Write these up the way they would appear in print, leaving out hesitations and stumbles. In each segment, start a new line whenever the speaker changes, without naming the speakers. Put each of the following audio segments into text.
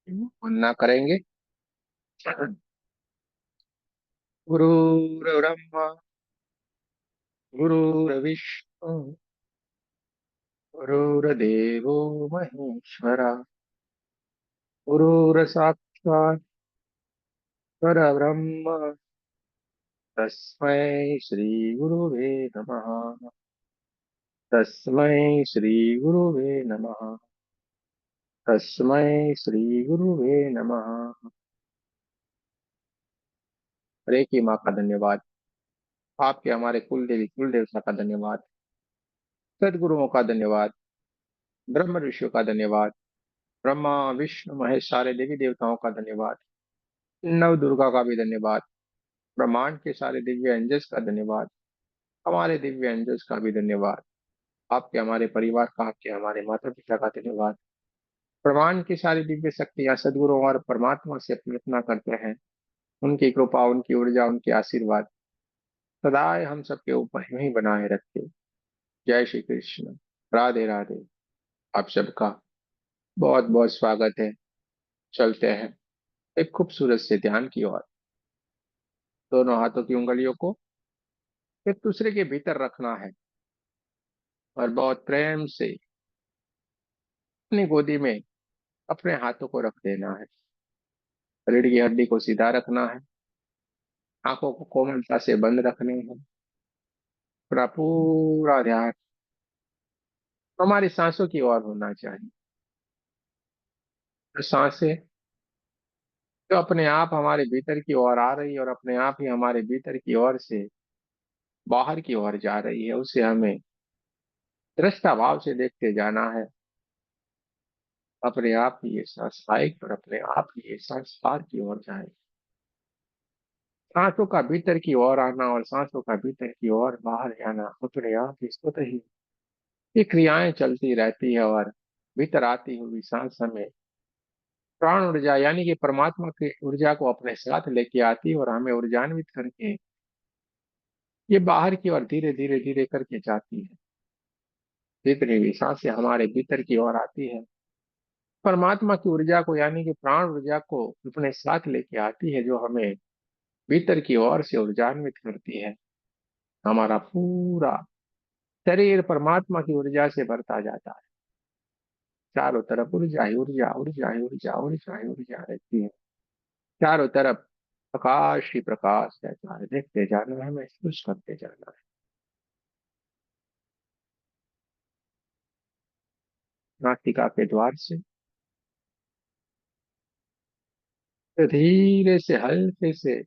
वंदना करेंगे। गुरुर्ब्रह्मा गुरुर्विष्णु गुरुर्देवो महेश्वरा गुरुर्साक्षात् परब्रह्म तस्मै श्री गुरुवे नमः। तस्मै श्री गुरुवे नमः। तस्मै श्री गुरुवे नमः। हरे की माँ का धन्यवाद। आपके हमारे कुल देवी कुल देवता का धन्यवाद। सदगुरुओं का धन्यवाद। ब्रह्म ऋषियों का धन्यवाद। ब्रह्मा विष्णु महेश सारे देवी देवताओं का धन्यवाद। नव दुर्गा का भी धन्यवाद। ब्रह्मांड के सारे दिव्य एंजल्स का धन्यवाद। हमारे दिव्य एंजल्स का भी धन्यवाद। आपके हमारे परिवार का, आपके हमारे माता पिता का धन्यवाद। ब्रह्मांड की सारी दिव्य शक्तियां सदगुरु और परमात्मा से प्रार्थना करते हैं, उनकी कृपा, उनकी ऊर्जा, उनके आशीर्वाद सदाए हम सबके ऊपर यूं ही बनाए रखे। जय श्री कृष्ण। राधे राधे। आप सबका बहुत बहुत स्वागत है। चलते हैं एक खूबसूरत से ध्यान की ओर। दोनों हाथों की उंगलियों को एक दूसरे के भीतर रखना है और बहुत प्रेम से अपनी गोदी में अपने हाथों को रख देना है। रीढ़ की हड्डी को सीधा रखना है। आंखों को कोमलता से बंद रखने हैं। अपना पूरा ध्यान हमारी सांसों की ओर होना चाहिए। तो सांसें जो अपने आप हमारे भीतर की ओर आ रही है और अपने आप ही हमारे भीतर की ओर से बाहर की ओर जा रही है, उसे हमें दृष्टा भाव से देखते जाना है। अपने आप ही ये सांस आएगी और अपने आप ही ये सांस बाहर की ओर जाए। सांसों का भीतर की ओर आना और सांसों का भीतर की ओर बाहर जाना अपने आप ही स्वतः ही ये क्रियाएं चलती रहती है। और भीतर आती हुई सांस हमें प्राण ऊर्जा यानी कि परमात्मा की ऊर्जा को अपने साथ लेके आती है और हमें ऊर्जान्वित करके ये बाहर की ओर धीरे धीरे धीरे करके जाती है। जितनी भी सांसें हमारे भीतर की ओर आती है, परमात्मा की ऊर्जा को यानी कि प्राण ऊर्जा को अपने साथ लेके आती है, जो हमें भीतर की ओर से ऊर्जान्वित करती है। हमारा पूरा शरीर परमात्मा की ऊर्जा से भरता जाता है। चारों तरफ ऊर्जा ही ऊर्जा, ऊर्जा ही ऊर्जा, ऊर्जा ही ऊर्जा रहती है। चारों तरफ प्रकाश ही प्रकाश रहता है। देखते जाना है, महसूस करते जाना है। नासिका के द्वार से तो धीरे से हल्के से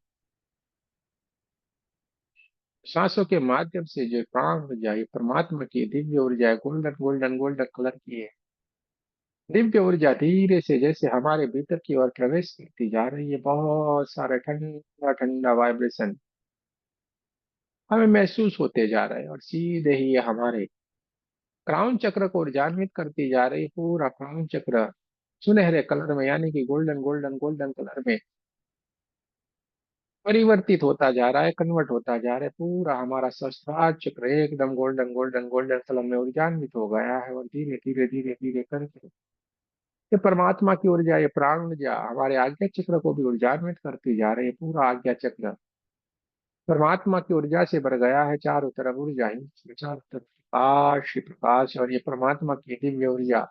सांसों के माध्यम से जो प्राण ऊर्जा है, परमात्मा की दिव्य ऊर्जा है, गोल्डन गोल्डन गोल्डन कलर की है। दिव्य ऊर्जा धीरे से जैसे हमारे भीतर की ओर प्रवेश करती जा रही है, बहुत सारा ठंडा ठंडा वाइब्रेशन हमें महसूस होते जा रहे हैं और सीधे ही ये हमारे क्राउन चक्र को ऊर्जान्वित करती जा रही है। पूरा क्राउन चक्र सुनहरे कलर में यानी कि गोल्डन गोल्डन गोल्डन कलर में परिवर्तित होता जा रहा है, कन्वर्ट होता जा रहा है। पूरा हमारा सहस्त्रार चक्र एकदम गोल्डन गोल्डन गोल्डन कलर में ऊर्जान्वित हो गया है और धीरे धीरे धीरे धीरे करके ये परमात्मा की ऊर्जा, ये प्राण ऊर्जा हमारे आज्ञा चक्र को भी ऊर्जान्वित करती जा रही है। पूरा आज्ञा चक्र परमात्मा की ऊर्जा से भर गया है। चारों तरफ ऊर्जा ही चारों तरफ प्रकाश ही प्रकाश और ये परमात्मा की दिव्य ऊर्जा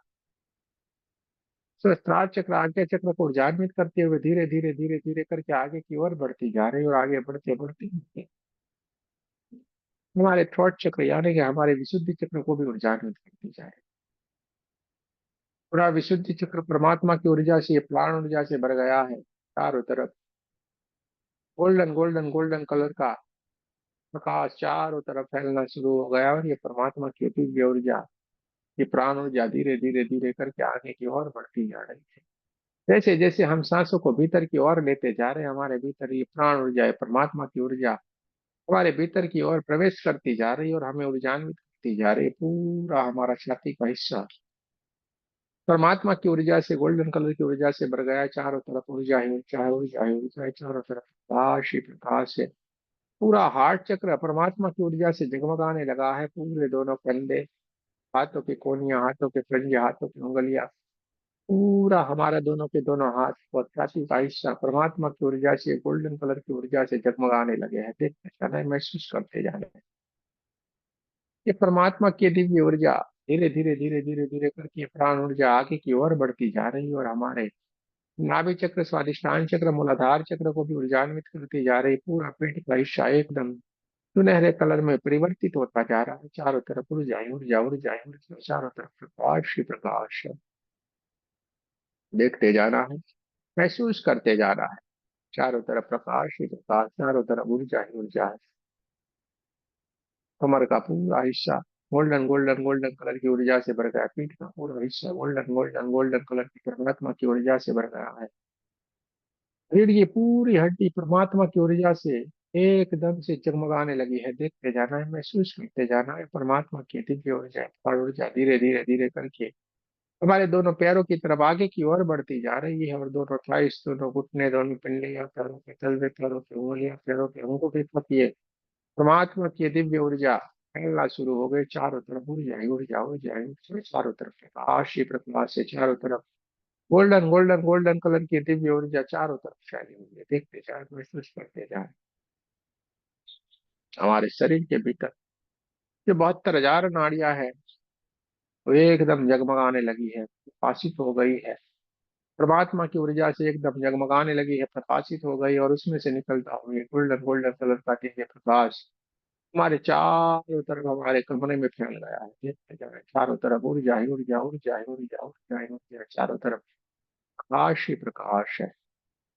सहस्त्रार चक्र आज्ञा चक्र को ऊर्जान्वित करते हुए धीरे धीरे धीरे धीरे करके आगे की ओर बढ़ती जा रही है। और आगे बढ़ते बढ़ते बढ़ते हमारे थ्रोट चक्र यानी कि हमारे विशुद्धि चक्र को भी ऊर्जान्वित करती जाए। पूरा विशुद्धि चक्र परमात्मा की ऊर्जा से, प्राण ऊर्जा से भर गया है। चारों तरफ गोल्डन गोल्डन गोल्डन कलर का प्रकाश चारों तरफ फैलना शुरू हो गया और ये परमात्मा की दिव्य ऊर्जा, ये प्राण ऊर्जा धीरे धीरे धीरे करके आगे की ओर बढ़ती जा रही है। जैसे जैसे हम सांसों को भीतर की ओर लेते जा रहे हैं, हमारे भीतर ये प्राण ऊर्जा, ये परमात्मा की ऊर्जा हमारे भीतर की ओर प्रवेश करती जा रही है और हमें ऊर्जान्वित करती जा रही है। पूरा हमारा छाती का हिस्सा परमात्मा की ऊर्जा से, गोल्डन कलर की ऊर्जा से भर गया है। चारों तरफ ऊर्जा ही ऊर्जा है, ऊर्जा ही ऊर्जा है। चारों तरफ प्रकाश ही प्रकाश है। पूरा हार्ट चक्र परमात्मा की ऊर्जा से जगमगाने लगा है। पूरे दोनों कंधे, हाथों की कोहनियां, हाथों के पंजे, हाथों की उंगलियां पूरा हमारा दोनों के दोनों हाथ और छाती का हिस्सा परमात्मा की ऊर्जा से, गोल्डन कलर की ऊर्जा से जगमगाने लगे हैं। देखते जाना है, महसूस करते जाना है। ये परमात्मा की दिव्य ऊर्जा धीरे धीरे धीरे धीरे धीरे करके प्राण ऊर्जा आगे की ओर बढ़ती जा रही है, और हमारे नाभि चक्र, स्वादिष्टान चक्र, मूलाधार चक्र को भी ऊर्जान्वित करती जा रही। पूरा पेट का हिस्सा एकदम सुनहरे कलर में परिवर्तित होता जा रहा है। चारों तरफ ऊर्जा ही ऊर्जा, ऊर्जा ही ऊर्जा, चारों तरफ प्रकाश ही प्रकाश है। देखते जाना है, महसूस करते जाना है। चारों तरफ प्रकाश ही प्रकाश, चारों तरफ ऊर्जा ही ऊर्जा है। कमर का पूरा हिस्सा गोल्डन गोल्डन गोल्डन कलर की ऊर्जा से भर गया। पीठ का पूरा हिस्सा गोल्डन गोल्डन गोल्डन कलर की परमात्मा की ऊर्जा से भर गया है। रीढ़ की पूरी हड्डी परमात्मा की ऊर्जा से एकदम से जगमगाने लगी है। देखते जाना है, महसूस करते जाना है। परमात्मा की दिव्य ऊर्जा, और ऊर्जा धीरे धीरे धीरे करके हमारे दोनों पैरों की तरफ आगे की ओर बढ़ती जा रही है, और दोनों थाइस, दोनों घुटने, दोनों पिंडलियां, पैरों के तलवे, पैरों की उंगलियां, पैरों के अंगूठे तक ये परमात्मा की दिव्य ऊर्जा फैलना शुरू हो गई। चारों तरफ ऊर्जा ही ऊर्जा, ऊर्जा ही ऊर्जा, चारों तरफ प्रकाश ही प्रकाश है। चारों तरफ गोल्डन गोल्डन गोल्डन कलर की दिव्य ऊर्जा चारों तरफ फैली हुई है। देखते जाए, महसूस करते जाए। हमारे शरीर के भीतर जो 72,000 नाड़ियां है, वो एकदम जगमगाने लगी है, प्रकाशित हो गई है। परमात्मा की ऊर्जा से एकदम जगमगाने लगी है, प्रकाशित हो गई, और उसमें से निकलता हुआ गोल्डन गोल्डन कलर का दिव्य प्रकाश हमारे चारों तरफ हमारे कमरे में फैल गया है। देखते जाए, चारों तरफ ऊर्जा ही ऊर्जा, ऊर्जा ही ऊर्जा, ऊर्जा ही ऊर्जा, चारों तरफ प्रकाश ही प्रकाश है।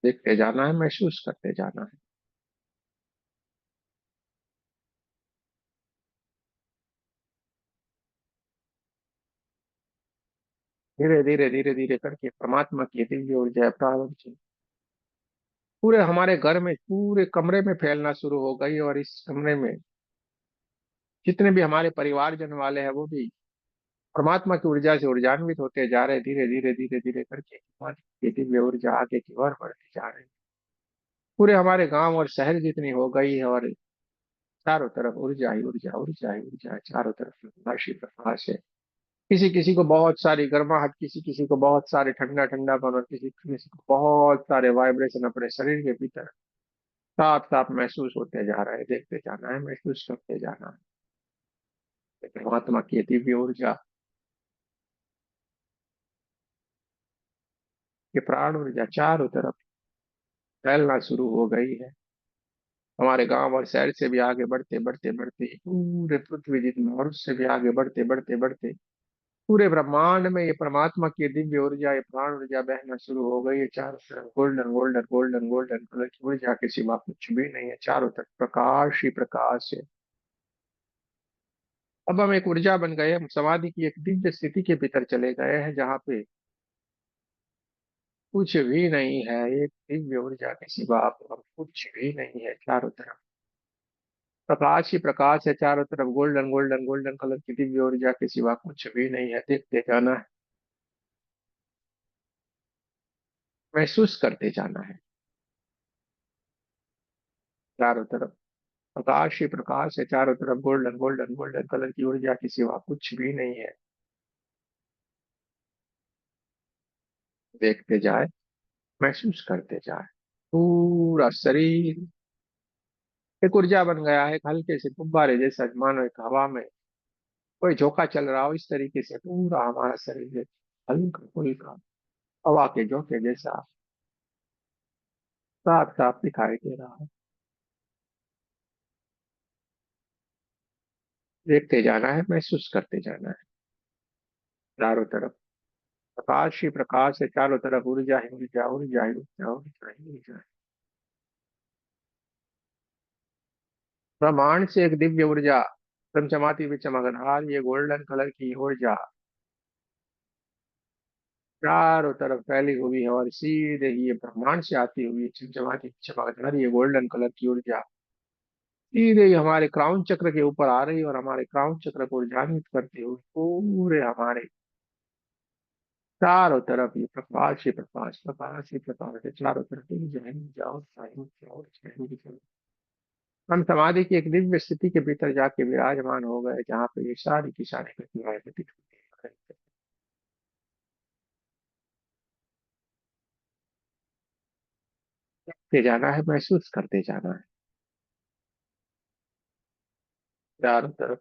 देखते जाना है, महसूस करते जाना है। धीरे धीरे धीरे धीरे करके परमात्मा की दिव्य ऊर्जा प्रारंभ से पूरे हमारे घर में, पूरे कमरे में फैलना शुरू हो गई, और इस कमरे में जितने भी हमारे परिवारजन वाले हैं, वो भी परमात्मा की ऊर्जा से ऊर्जान्वित होते जा रहे। धीरे धीरे धीरे धीरे करके परमात्मा की दिव्य ऊर्जा आगे की ओर बढ़ती जा रही। पूरे हमारे गांव और शहर जितनी हो गई है, और चारों तरफ ऊर्जा ही ऊर्जा, ऊर्जा ही ऊर्जा है। चारों तरफ प्रकाश ही प्रकाश है। किसी किसी को बहुत सारी गर्माहट, किसी किसी को बहुत सारे ठंडा ठंडापन, और किसी किसी को बहुत सारे वाइब्रेशन अपने शरीर के भीतर साफ साफ महसूस होते जा रहा है। देखते जाना है, महसूस करते जाना है। परमात्मा की दिव्य ऊर्जा, ये प्राण ऊर्जा चारों तरफ फैलना शुरू हो गई है। हमारे गांव और शहर से भी आगे बढ़ते बढ़ते बढ़ते पूरे पृथ्वी जितना, और उससे भी आगे बढ़ते बढ़ते बढ़ते पूरे ब्रह्मांड में ये परमात्मा की दिव्य ऊर्जा, ये प्राण ऊर्जा बहना शुरू हो गई है। चारों तरफ golden golden golden golden colour की ऊर्जा के सिवा कुछ भी नहीं है। चारों तरफ प्रकाश ही प्रकाश है। अब हम एक ऊर्जा बन गए, हम समाधि की एक दिव्य स्थिति के भीतर चले गए हैं, जहाँ पे कुछ भी नहीं है। एक दिव्य ऊर्जा के सिवा अब कुछ भी नहीं है। चारों तरफ प्रकाश ही प्रकाश है। चारों तरफ गोल्डन गोल्डन गोल्डन कलर की दिव्य ऊर्जा के सिवा कुछ भी नहीं है। देखते जाना है, महसूस करते जाना है। चारों तरफ प्रकाश ही प्रकाश है। चारों तरफ गोल्डन गोल्डन गोल्डन कलर की ऊर्जा के सिवा कुछ भी नहीं है। देखते जाए, महसूस करते जाए। पूरा शरीर एक ऊर्जा बन गया है, एक हल्के से गुब्बारे जैसा, मानो एक हवा में कोई झोंका चल रहा हो, इस तरीके से पूरा हमारा शरीर एक हल्का फुल्का हवा के झोंके जैसा साफ साफ दिखाई दे रहा है। देखते जाना है, महसूस करते जाना है। चारों तरफ प्रकाश ही प्रकाश है। चारों तरफ ऊर्जा ही ऊर्जा, ऊर्जा ही ऊर्जा, ऊर्जा ही ऊर्जा। ब्रह्मांड से एक दिव्य ऊर्जा चमचमाती हुई चमकदार ये गोल्डन कलर की ऊर्जा चारों तरफ फैली हुई है, और सीधे ही ये ब्रह्मांड से आती हुई चमचमाती चमकदार ये गोल्डन कलर की ऊर्जा सीधे ही हमारे क्राउन चक्र के ऊपर आ रही है, और हमारे क्राउन चक्र को ऊर्जान्वित करते हुए पूरे हमारे चारों तरफ ये प्रकाश ही प्रकाश, प्रकाश ही प्रकाश है। चारों तरफ ऊर्जा ही ऊर्जा, ऊर्जा ही ऊर्जा, ऊर्जा ही ऊर्जा। हम समाधि की एक दिव्य स्थिति के भीतर जाके विराजमान हो गए, जहाँ पे ये सारी की सारी घटनाएं घटित होती है। देखते जाना है, महसूस करते जाना है। चारों तरफ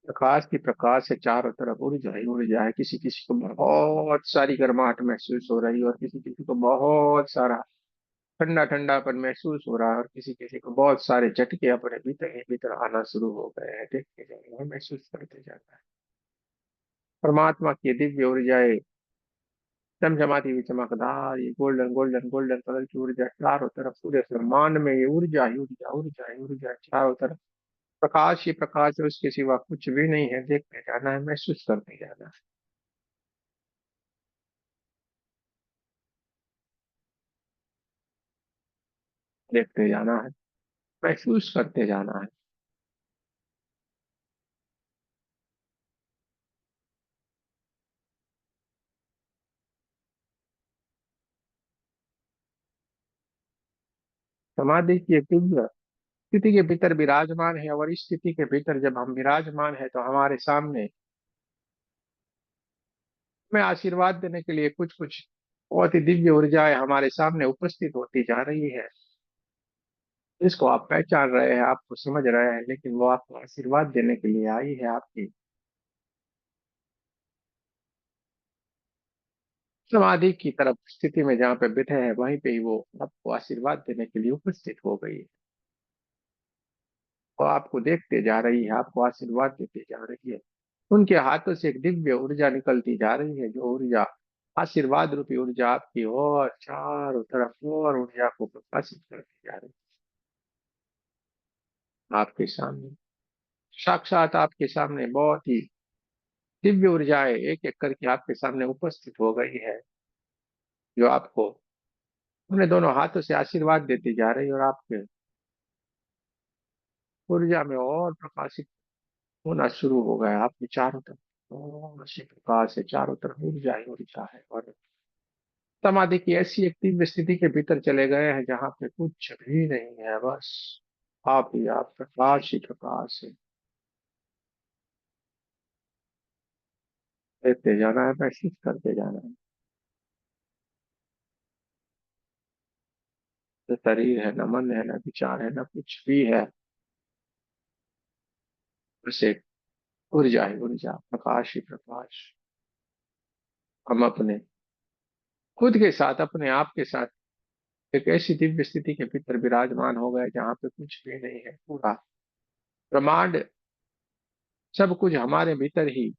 प्रकाश की प्रकाश है, चारों तरफ ऊर्जा ही ऊर्जा है। किसी किसी को बहुत सारी गर्माहट महसूस हो रही है, और किसी किसी को बहुत सारा ठंडा ठंडापन महसूस हो रहा है, और किसी किसी को बहुत सारे झटके अपने भीतर ही भीतर आना शुरू हो गए हैं। देखते जाना है, महसूस करते जाना है। परमात्मा की दिव्य ऊर्जाएं चमचमाती हुई चमकदार, ये गोल्डन गोल्डन गोल्डन कलर की ऊर्जा चारों तरफ पूरे ब्रह्मांड में, ये ऊर्जा ही ऊर्जा ऊर्जा ही ऊर्जा चारों तरफ। प्रकाश ही प्रकाश है, उसके सिवा कुछ भी नहीं है। देखते जाना है, महसूस करते जाना है। देखते जाना है, महसूस करते जाना है। समाधि की एक दिव्य स्थिति के भीतर विराजमान है, और इस स्थिति के भीतर जब हम विराजमान है, तो हमारे सामने हमें आशीर्वाद देने के लिए कुछ कुछ बहुत ही दिव्य ऊर्जाएं हमारे सामने उपस्थित होती जा रही है। जिसको आप पहचान रहे हैं, आपको समझ रहे हैं, लेकिन वो आपको आशीर्वाद देने के लिए आई है। आपकी समाधि की तरफ स्थिति में जहाँ पे बैठे हैं, वहीं पे ही वो आपको आशीर्वाद देने के लिए उपस्थित हो गई है। वो आपको देखते जा रही है, आपको आशीर्वाद देते जा रही है। उनके हाथों से एक दिव्य ऊर्जा निकलती जा रही है, जो ऊर्जा आशीर्वाद रूपी ऊर्जा आपकी और चारों तरफ और ऊर्जा को प्रकाशित करती जा रही है। आपके सामने, साक्षात आपके सामने बहुत ही दिव्य ऊर्जाएं एक एक करके आपके सामने उपस्थित हो गई है, जो आपको अपने दोनों हाथों से आशीर्वाद देती जा रही है, और आपके ऊर्जा में और प्रकाशित होना शुरू हो गया। आपके चारों तरफ और से प्रकाश है, चारों तरफ ऊर्जा ही ऊर्जा है। और समाधि की ऐसी एक दिव्य स्थिति के भीतर चले गए हैं, जहाँ पे कुछ भी नहीं है, बस आप ही आप, प्रकाश ही प्रकाश है। देखते जाना है, महसूस करते जाना है। न शरीर है, न मन है, न विचार है, न कुछ भी है। बस एक ऊर्जा ही ऊर्जा, प्रकाश ही प्रकाश। हम अपने खुद के साथ, अपने आप के साथ एक ऐसी दिव्य स्थिति के भीतर विराजमान हो गए, जहाँ पे कुछ भी नहीं है। पूरा ब्रह्मांड, सब कुछ हमारे भीतर ही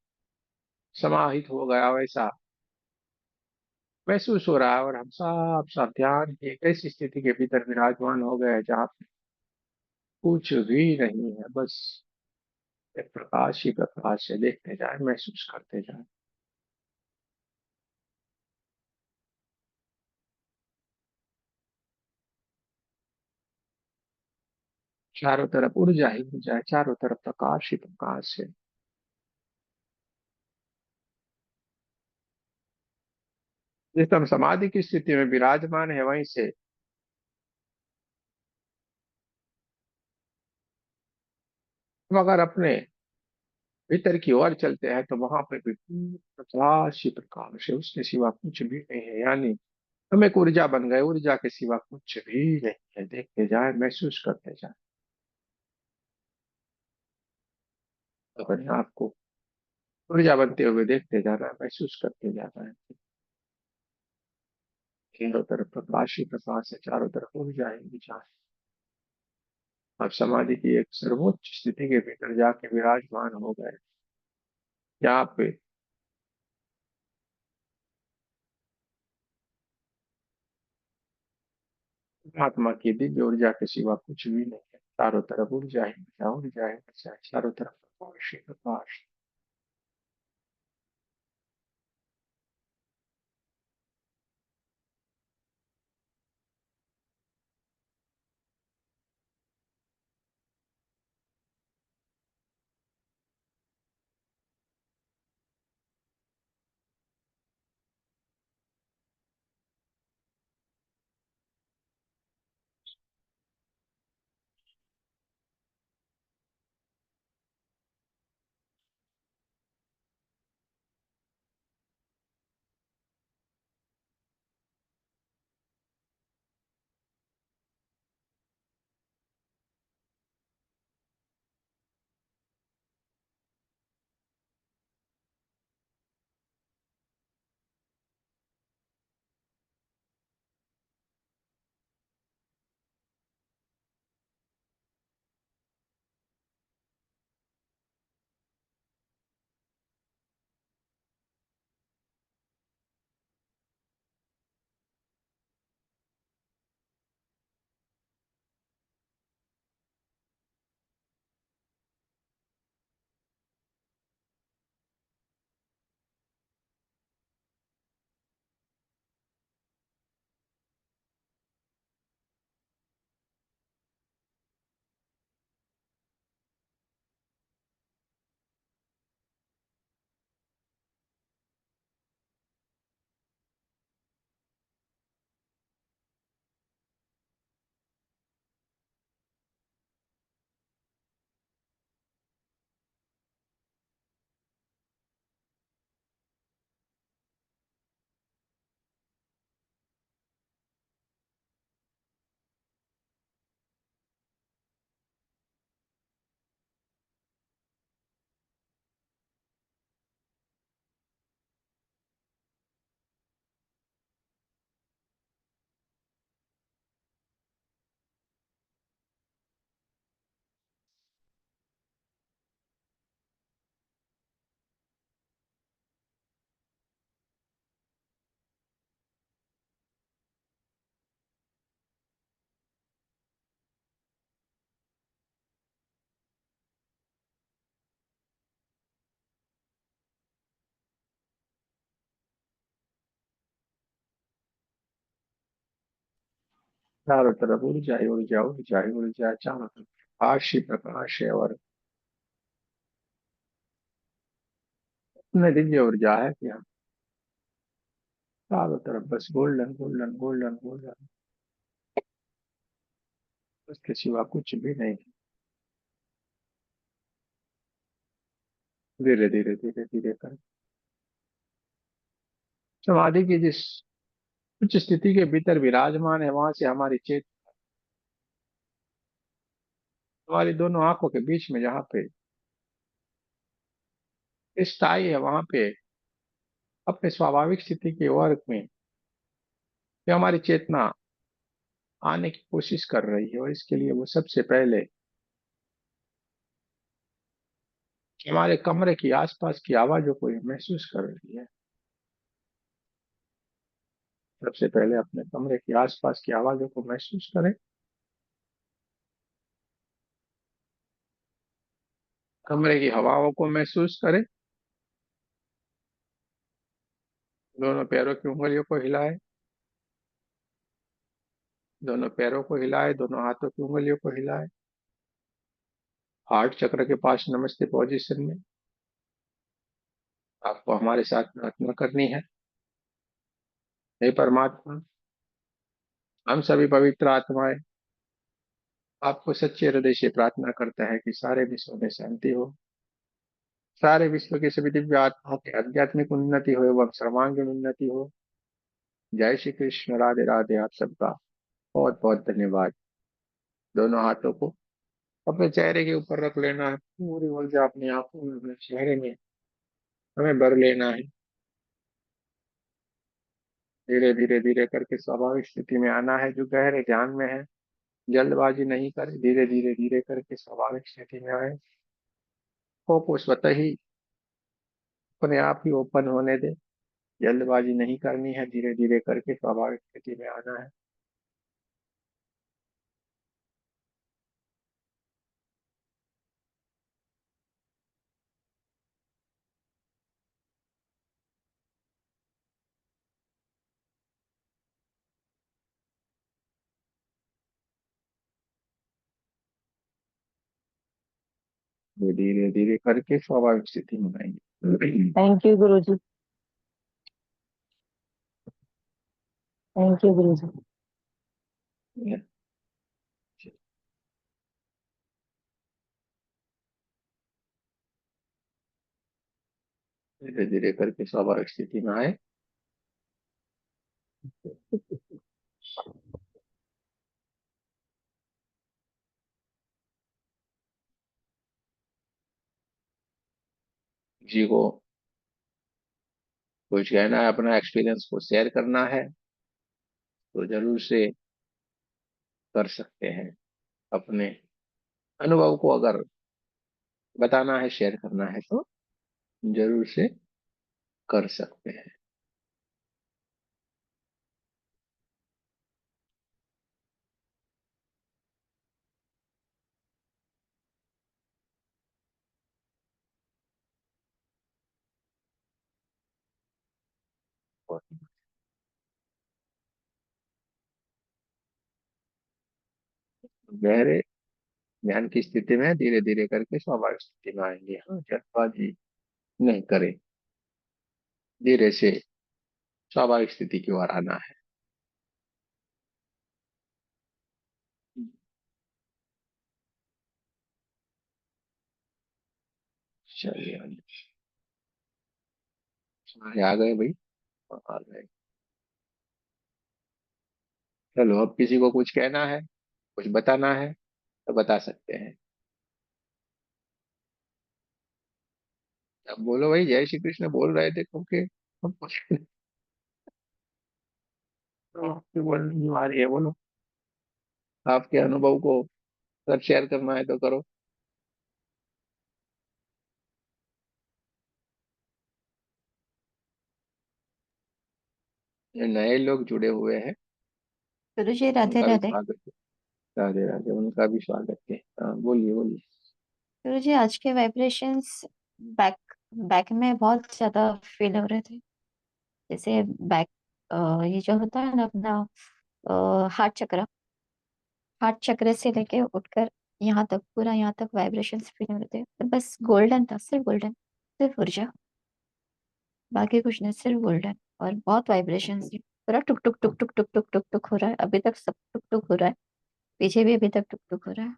समाहित हो गया, वैसा महसूस हो रहा है। और हम साफ साफ ध्यान की एक ऐसी स्थिति के भीतर विराजमान हो गए, जहाँ पे कुछ भी नहीं है, बस एक प्रकाश ही प्रकाश है। देखते जाए, महसूस करते जाए। चारों तरफ ऊर्जा ही ऊर्जा है, चारों तरफ प्रकाश ही प्रकाश है। जिस हम समाधि की स्थिति में विराजमान है, वहीं से हम अगर अपने भीतर की ओर चलते हैं, तो वहां पे भी प्रकाश ही प्रकाश है, उसके सिवा कुछ भी नहीं है। यानी हम एक ऊर्जा बन गए, ऊर्जा के सिवा कुछ भी नहीं है। देखते जाए, महसूस करते जाए, अपने आप को ऊर्जा बनते हुए देखते जाना है, महसूस करते जाना है। चारों तरफ प्रकाश ही प्रकाश है, चारों तरफ ऊर्जा ही ऊर्जा है। आप समाधि की एक सर्वोच्च स्थिति के भीतर जाके विराजमान हो गए, जहाँ पे आत्मा की दिव्य ऊर्जा के सिवा कुछ भी नहीं है। चारों तरफ ऊर्जा ही ऊर्जा, ऊर्जा ही ऊर्जा, चारों तरफ प्रकाश ही प्रकाश। चारों तरफ ऊर्जा ही ऊर्जा, ऊर्जा ही ऊर्जा, चारों तरफ प्रकाश ही प्रकाश है, और इतने दिव्य ऊर्जा है कि हम चारों तरफ बस गोल्डन गोल्डन गोल्डन गोल्डन, उसके सिवा कुछ भी नहीं। धीरे धीरे धीरे धीरे कर समाधि की जिस उच्च स्थिति के भीतर विराजमान है, वहां से हमारी चेत हमारी दोनों आंखों के बीच में जहाँ पे स्थायी है, वहां पे अपने स्वाभाविक स्थिति के वर्ग में ये हमारी चेतना आने की कोशिश कर रही है। और इसके लिए वो सबसे पहले हमारे कमरे की आसपास की आवाजों को ये महसूस कर रही है। सबसे पहले अपने कमरे की आसपास की आवाजों को महसूस करें, कमरे की हवाओं को महसूस करें, दोनों पैरों की उंगलियों को हिलाएं, दोनों पैरों को हिलाएं, दोनों हाथों की उंगलियों को हिलाएं, हार्ट चक्र के पास नमस्ते पोजीशन में आपको हमारे साथ प्रार्थना करनी है। हे परमात्मा, हम सभी पवित्र आत्माएं आपको सच्चे हृदय से प्रार्थना करते हैं कि सारे विश्व में शांति हो, सारे विश्व के सभी दिव्य आत्माओं की आध्यात्मिक उन्नति हो एवं सर्वांगीण उन्नति हो। जय श्री कृष्ण, राधे राधे। आप सबका बहुत बहुत धन्यवाद। दोनों हाथों को अपने चेहरे के ऊपर रख लेना है, पूरी ऊर्जा अपनी आंखों में, अपने चेहरे में हमें भर लेना है। धीरे धीरे धीरे करके स्वाभाविक स्थिति में आना है, जो गहरे ध्यान में है। जल्दबाजी नहीं करे, धीरे धीरे धीरे करके स्वाभाविक स्थिति में आए। को स्वतः ही अपने आप ही ओपन होने दे, जल्दबाजी नहीं करनी है, धीरे धीरे करके स्वाभाविक स्थिति में आना है। धीरे धीरे करके स्वाभाविक स्थिति में आएंगे।
थैंक यू गुरुजी। थैंक यू गुरुजी।
धीरे धीरे करके स्वाभाविक स्थिति में आए। जी को कुछ कहना है, अपना एक्सपीरियंस को शेयर करना है, तो जरूर से कर सकते हैं। अपने अनुभव को अगर बताना है, शेयर करना है, तो जरूर से कर सकते हैं। और गहरे ध्यान की स्थिति में धीरे धीरे करके स्वाभाविक स्थिति में आएंगे। हाँ, जल्दबाजी नहीं करें, धीरे से स्वाभाविक स्थिति की ओर आना है। चलिए, आ गए भाई, आ गए। चलो, अब किसी को कुछ कहना है, कुछ बताना है, तो बता सकते हैं। अब बोलो भाई, जय श्री कृष्ण बोल रहे थे क्योंकि अब कुछ तो आपकी बोलने की बारी है, बोलो। आपके अनुभव को अगर शेयर करना है तो करो। ये नए लोग जुड़े हुए हैं,
गुरुजी राधे
उनका भी
राधे।
स्वागत है। राधे राधे, उनका भी स्वागत है। हाँ, बोलिए बोलिए।
गुरुजी आज के वाइब्रेशंस बैक बैक में बहुत ज्यादा फील हो रहे थे। जैसे बैक ये जो होता है ना अपना हार्ट चक्र, हार्ट चक्र से लेके उठकर यहाँ तक, पूरा यहाँ तक वाइब्रेशंस फील हो रहे थे। और बस गोल्डन था, सिर्फ गोल्डन, सिर्फ ऊर्जा, बाकी कुछ नहीं, सिर्फ गोल्डन। और बहुत वाइब्रेशंस थी, पूरा टुक टुक टुक टुक टुक टुक टुक टुक हो रहा है अभी तक, सब टुक टुक हो रहा है, पीछे भी अभी तक टुक टुक हो रहा है,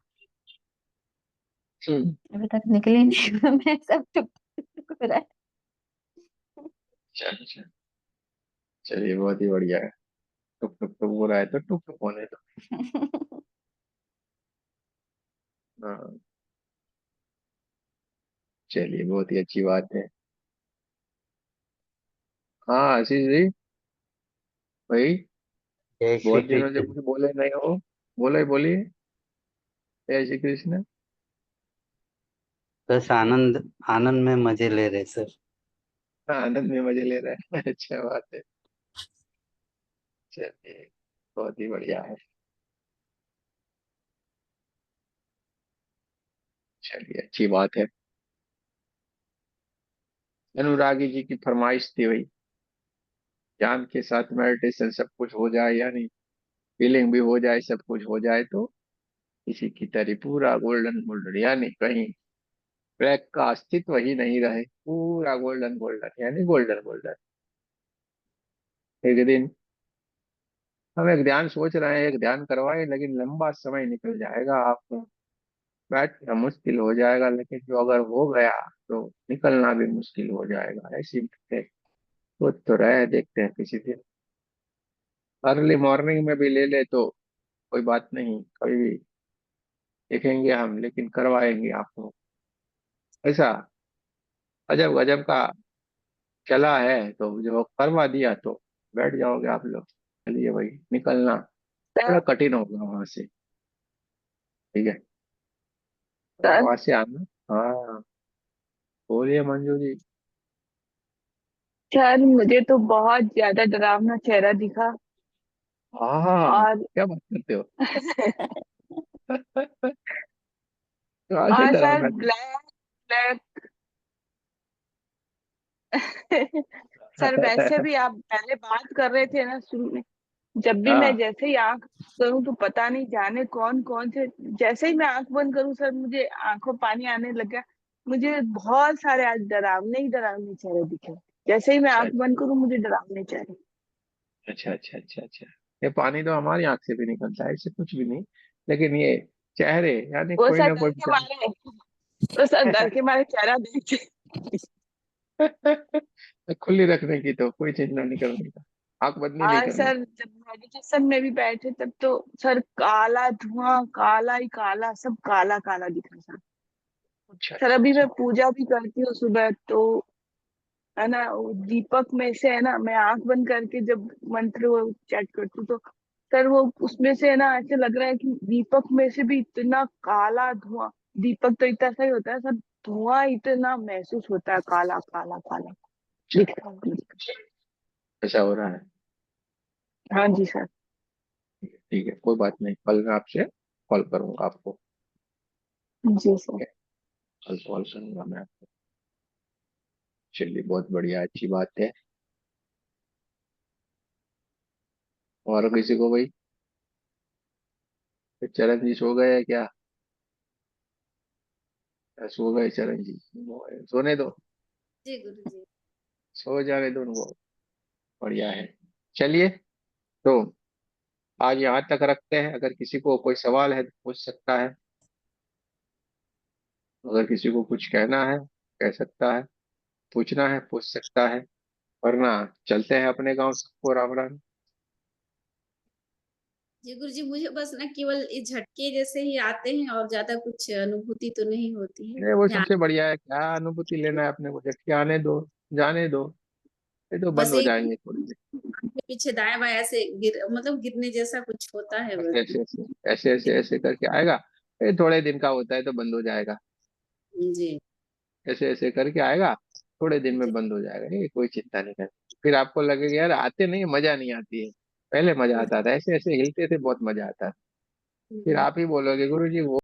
हम्म।
अभी तक निकली नहीं मैं, सब टुक टुक टुक हो रहा है।
अच्छा अच्छा। चलिए बहुत ही बढ़िया है। टुक टुक टुक हो रहा है तो टुक टुक होने दो। हाँ। चलिए बहुत ही अच्छी बात है। हाँ आशीष जी भाई,
जय श्री
बहुत दिनों से
कृष्ण।
कुछ बोले नहीं हो। बोले बोलिए। जय श्री कृष्ण।
बस आनंद आनंद में मजे ले रहे सर।
हाँ आनंद में मजे ले रहे हैं अच्छा बात है। चलिए बहुत ही बढ़िया है। चलिए अच्छी बात है। अनुरागी जी की फरमाइश थी भाई, ज्ञान के साथ मेडिटेशन सब कुछ हो जाए, यानी फीलिंग भी हो जाए, सब कुछ हो जाए तो किसी की तरह पूरा गोल्डन गोल्डन, यानी कहीं ब्लैक का अस्तित्व ही नहीं रहे, पूरा गोल्डन गोल्डन यानी गोल्डन गोल्डन। एक दिन हम एक ध्यान सोच रहे हैं, एक ध्यान करवाएं, लेकिन लंबा समय निकल जाएगा, आपको बैठना मुश्किल हो जाएगा, लेकिन जो अगर हो गया तो निकलना भी मुश्किल हो जाएगा। ऐसी बात है। सोच तो रहे हैं, देखते हैं किसी दिन अर्ली मॉर्निंग में भी ले ले तो कोई बात नहीं, कभी भी देखेंगे हम, लेकिन करवाएंगे आपको। ऐसा अजब गजब का चला है, तो जो करवा दिया तो बैठ जाओगे आप लोग। चलिए भाई, निकलना थोड़ा
सर
कठिन होगा वहां से। ठीक है,
सर
वहां से आना। हाँ बोलिए मंजू जी।
सर मुझे तो बहुत ज्यादा डरावना चेहरा दिखा।
हाँ
और
क्या बात करते हो आगे
और सर
डरावना थी।
ब्लैक ब्लैक सर वैसे भी आप पहले बात कर रहे थे ना शुरू में, जब भी मैं
हाँ
जैसे ही आंख करूं तो पता नहीं जाने कौन कौन से, जैसे ही मैं आंख बंद करूं सर मुझे आंखों पानी आने लगा। मुझे बहुत सारे आज डरावने ही डरावने चेहरे दिखे। जैसे ही मैं
अच्छा
आंख बंद करूं मुझे डरावने चेहरे।
अच्छा अच्छा अच्छा अच्छा। ये पानी तो हमारी आंख से भी निकलता है, इससे कुछ भी नहीं, लेकिन ये चेहरे, यानी
वो
कोई
सर
ना कोई
डर के मारे, वो सर डर के मारे चेहरा देख के।
खुली रखने की, तो कोई चिंता नहीं करने का, आंख बंद ही नहीं
हाँ
करना।
सर जब मेडिटेशन में भी बैठे तब तो सर काला धुआं, काला ही काला, सब काला काला दिख रहा सर।
अच्छा
सर
अच्छा
अभी
अच्छा।
मैं पूजा भी करती हूँ सुबह तो, है ना, वो दीपक में से है ना, मैं आंख बंद करके जब मंत्र वो चैट करती हूँ तो सर वो उसमें से है ना, ऐसे लग रहा है कि दीपक में से भी इतना काला धुआं। दीपक तो इतना सही होता है सर, धुआं इतना महसूस होता है, काला काला काला
अच्छा
दिखता है मुझे।
ऐसा हो रहा है।
हाँ जी सर।
ठीक है कोई बात नहीं, कल मैं आपसे कॉल करूंगा आपको।
जी सर।
ठीक है, कल कॉल करूंगा मैं आपको। चलिए बहुत बढ़िया, अच्छी बात है। और किसी को भाई, चरण जी सो गए हैं क्या? या सो गए चरण जी? सोने दो,
जी गुरु जी।
सो जाने दो उनको। बढ़िया है। चलिए, तो आज यहाँ तक रखते हैं। अगर किसी को कोई सवाल है तो पूछ सकता है, अगर किसी को कुछ कहना है कह सकता है, पूछना है पूछ सकता है, वरना चलते हैं अपने गांव, सबको राम राम।
जी गुरुजी, मुझे बस ना केवल ये झटके जैसे ही आते हैं और ज्यादा कुछ अनुभूति तो नहीं होती है।
ये वो
ध्यान
सबसे बढ़िया है, क्या अनुभूति लेना है अपने को, झटके आने दो, जाने दो, ये तो बंद
बस
हो
एक
जाएंगे थोड़ी देर।
आगे पीछे दाएं बाएं ऐसे मतलब गिरने जैसा कुछ होता है
ऐसे
बस।
ऐसे ऐसे ऐसे ऐसे ऐसे करके आएगा, ये थोड़े दिन का होता है तो बंद हो जाएगा।
जी
ऐसे ऐसे करके आएगा, थोड़े दिन में
जी
बंद हो जाएगा, ये कोई चिंता नहीं करनी। फिर आपको लगेगा यार आते नहीं, मजा नहीं आती है। पहले मजा आता था, ऐसे ऐसे हिलते थे, बहुत मजा आता था। फिर
जी।
आप ही बोलोगे गुरु जी वो